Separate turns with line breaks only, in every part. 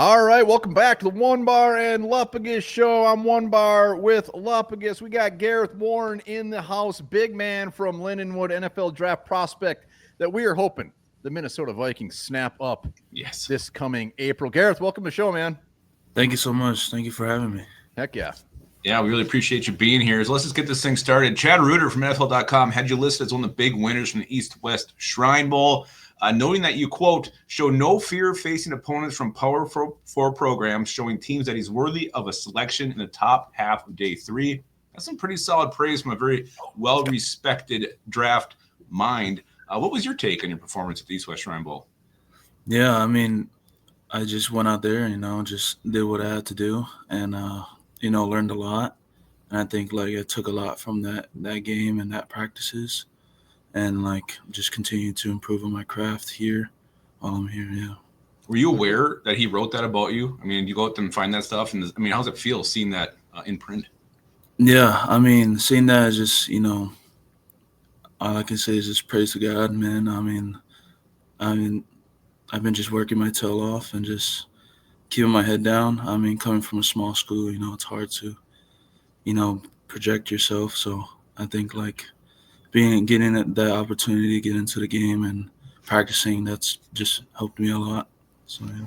All right, welcome back to the Onebar and Lupagus show. I'm Onebar with Lupagus. We got Gareth Warren in the house, big man from Lindenwood, NFL draft prospect that we are hoping the Minnesota Vikings snap up this coming April. Gareth, welcome to the show, man.
Thank you so much. Thank you for having me.
Heck yeah.
Yeah, we really appreciate you being here. So let's just get this thing started. Chad Reuter from NFL.com had you listed as one of the big winners from the East-West Shrine Bowl. Noting that you, quote, show no fear of facing opponents from Power 4 programs, showing teams that he's worthy of a selection in the top half of day 3. That's some pretty solid praise from a very well-respected draft mind. What was your take on your performance at the East-West Shrine Bowl?
Yeah, I mean, I just went out there, just did what I had to do and, learned a lot. And I think, I took a lot from that game and that practices. And just continue to improve on my craft here while I'm here. Yeah.
Were you aware that he wrote that about you? I mean, you go out there and find that stuff, and how does it feel seeing that in print?
Yeah, I mean, seeing that is just all I can say is just praise to God, man. I mean, I've been just working my tail off and just keeping my head down. I mean, coming from a small school, it's hard to, project yourself. So I think getting that opportunity to get into the game and practicing, that's just helped me a lot. So yeah.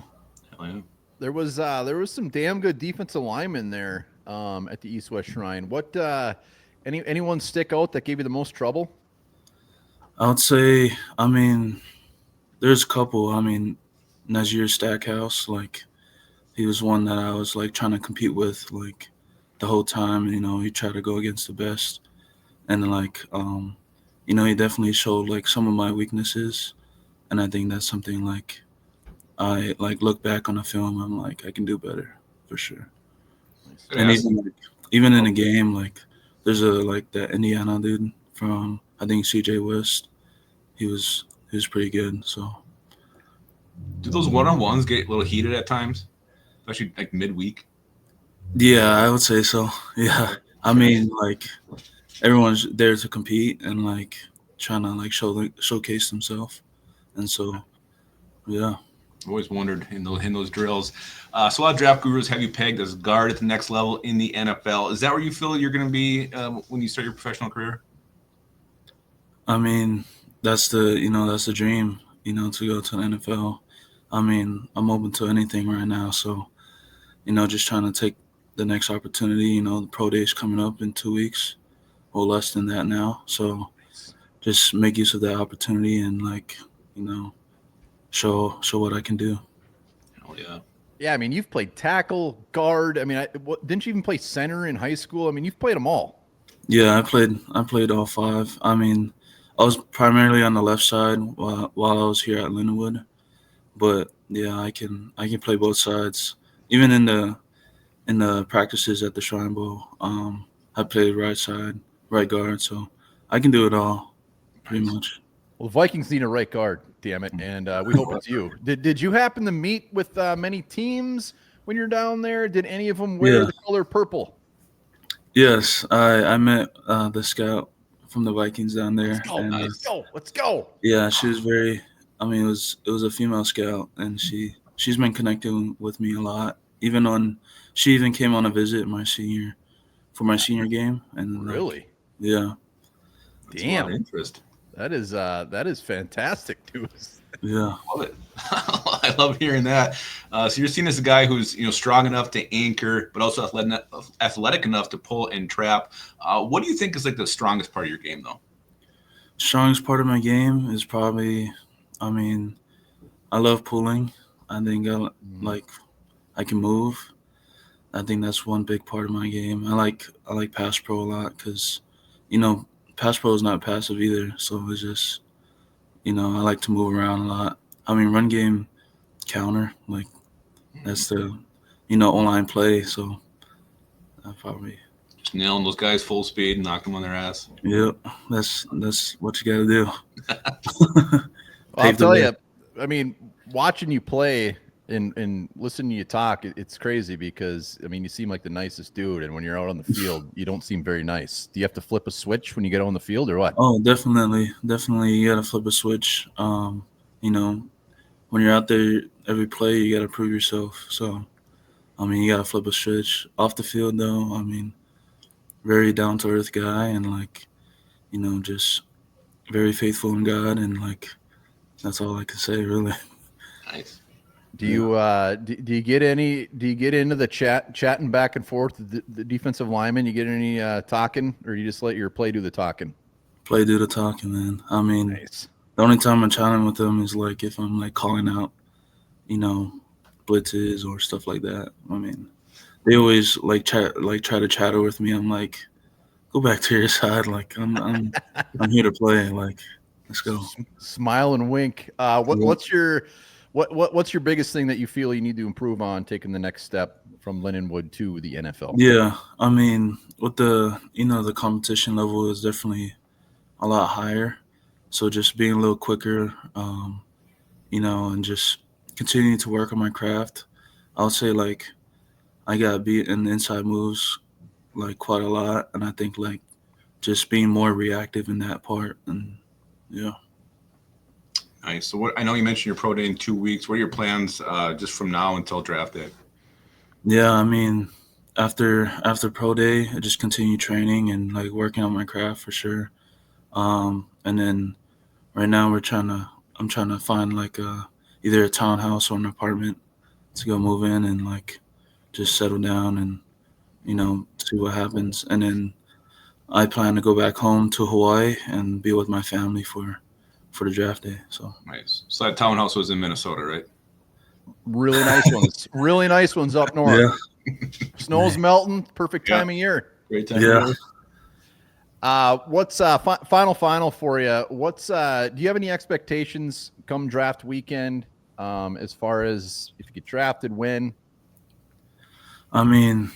Hell yeah.
There was some damn good defensive linemen there at the East-West Shrine. What anyone stick out that gave you the most trouble?
I would say, there's a couple. Nazir Stackhouse, he was one that I was trying to compete with the whole time. He tried to go against the best. And he definitely showed some of my weaknesses, and I think that's something I look back on the film. I'm I can do better for sure. And even in the game, there's that Indiana dude from I think CJ West. He was pretty good. So
do those one-on-ones get a little heated at times, especially midweek?
Yeah, I would say so. Yeah, I mean everyone's there to compete and trying to showcase themselves, and so yeah.
I've always wondered in those drills. So a lot of draft gurus have you pegged as guard at the next level in the NFL. Is that where you feel you're going to be when you start your professional career?
I mean, that's the dream, to go to the NFL. I mean, I'm open to anything right now, so just trying to take the next opportunity. The pro day is coming up in 2 weeks. Or less than that now. So just make use of that opportunity and show what I can do.
Hell yeah.
Yeah, I mean, you've played tackle, guard. I mean, didn't you even play center in high school? I mean, you've played them all.
Yeah, I played all 5. I mean, I was primarily on the left side while I was here at Lindenwood. But yeah, I can play both sides. Even in the practices at the Shrine Bowl, I played right side, right guard, so I can do it all, pretty much.
Well, the Vikings need a right guard, damn it, and we hope it's you. Did you happen to meet with many teams when you're down there? Did any of them wear the color purple?
Yes, I met the scout from the Vikings down there.
Let's go.
Yeah, she was very. I mean, it was a female scout, and she's been connecting with me a lot. She even came on a visit for my senior game, and
really.
Yeah.
Damn.
Interest.
That is fantastic news.
Yeah.
Love it. I love hearing that. So you're seen as a guy who's strong enough to anchor, but also athletic enough to pull and trap. What do you think is the strongest part of your game, though?
Strongest part of my game is probably, I love pulling. I think I can move. I think that's one big part of my game. I like pass pro a lot because, pass pro is not passive either. So it's just, I like to move around a lot. I mean, run game, counter, that's the, online play. So I probably
just nailing those guys full speed and knock them on their ass.
Yep, that's what you got to do.
Well, I'll tell you, I mean, watching you play and listening to you talk, it's crazy because, I mean, you seem like the nicest dude, and when you're out on the field, you don't seem very nice. Do you have to flip a switch when you get on the field or what?
Oh, definitely. You got to flip a switch. When you're out there, every play you got to prove yourself. So, I mean, you got to flip a switch. Off the field, though, I mean, very down-to-earth guy and, like, you know, just very faithful in God, and, like, that's all I can say, really.
Nice.
Do you do you get into the chatting back and forth the defensive lineman? You get any talking, or you just let your play do the talking?
Play do the talking, man. I mean,
Nice.
the only time I'm chatting with them is like if I'm like calling out, you know, blitzes or stuff like that. I mean, they always like try to chatter with me. I'm like, go back to your side. Like I'm here to play. Like, let's go.
Smile and wink. What's your biggest thing that you feel you need to improve on taking the next step from Lindenwood to the NFL?
Yeah, I mean, with the the competition level is definitely a lot higher. So just being a little quicker, and just continuing to work on my craft. I would say like I got beat in the inside moves like quite a lot, and I think like just being more reactive in that part, and yeah.
Nice. So I know you mentioned your pro day in 2 weeks. What are your plans just from now until draft day?
Yeah, I mean, after pro day, I just continue training and like working on my craft for sure. And then right now I'm trying to find like either a townhouse or an apartment to go move in and like just settle down and see what happens. And then I plan to go back home to Hawaii and be with my family for the draft day. So
nice. So that townhouse was in Minnesota, right?
Really nice ones. Really nice ones up north.
Yeah.
Snow's melting. Perfect time of year.
Great time.
Yeah.
What's final for you? Do you have any expectations come draft weekend as far as if you get drafted, when?
I mean,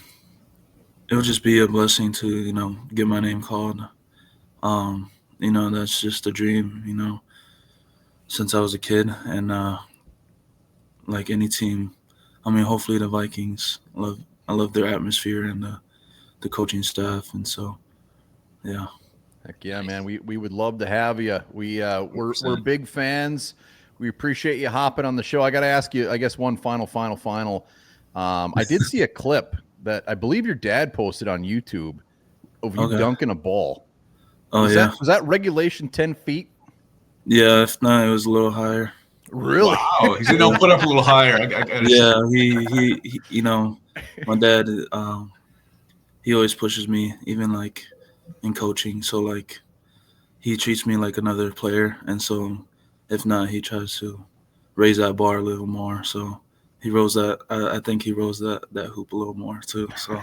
it would just be a blessing to, get my name called. That's just a dream, since I was a kid. And like any team, I mean, hopefully the Vikings. I love their atmosphere and the coaching staff. And so, yeah.
Heck yeah, man. We would love to have you. We're big fans. We appreciate you hopping on the show. I got to ask you, I guess, one final. I did see a clip that I believe your dad posted on YouTube of you dunking a ball.
Oh,
was
yeah.
Was that regulation 10 feet?
Yeah, if not, it was a little higher.
Really?
Wow. He said, no, put up a little higher.
Yeah, he my dad, he always pushes me, even like in coaching. So like he treats me like another player. And so if not, he tries to raise that bar a little more. So he rose that. I think he rose that hoop a little more too. So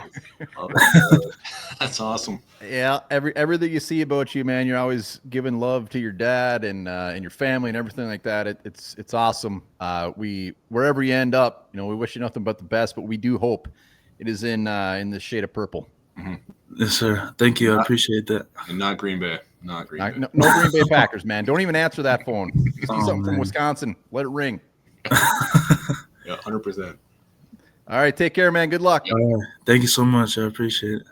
that's awesome.
Yeah, everything you see about you, man, you're always giving love to your dad and your family and everything like that. It's awesome. Wherever you end up, we wish you nothing but the best. But we do hope it is in the shade of purple.
Mm-hmm.
Yes, sir. Thank you. I apprete that.
And not Green Bay. Not Green Bay.
No Green Bay Packers, man. Don't even answer that phone. You see something from Wisconsin, let it ring.
Yeah, 100%.
All right, take care, man. Good luck.
Thank you so much. I appreciate it.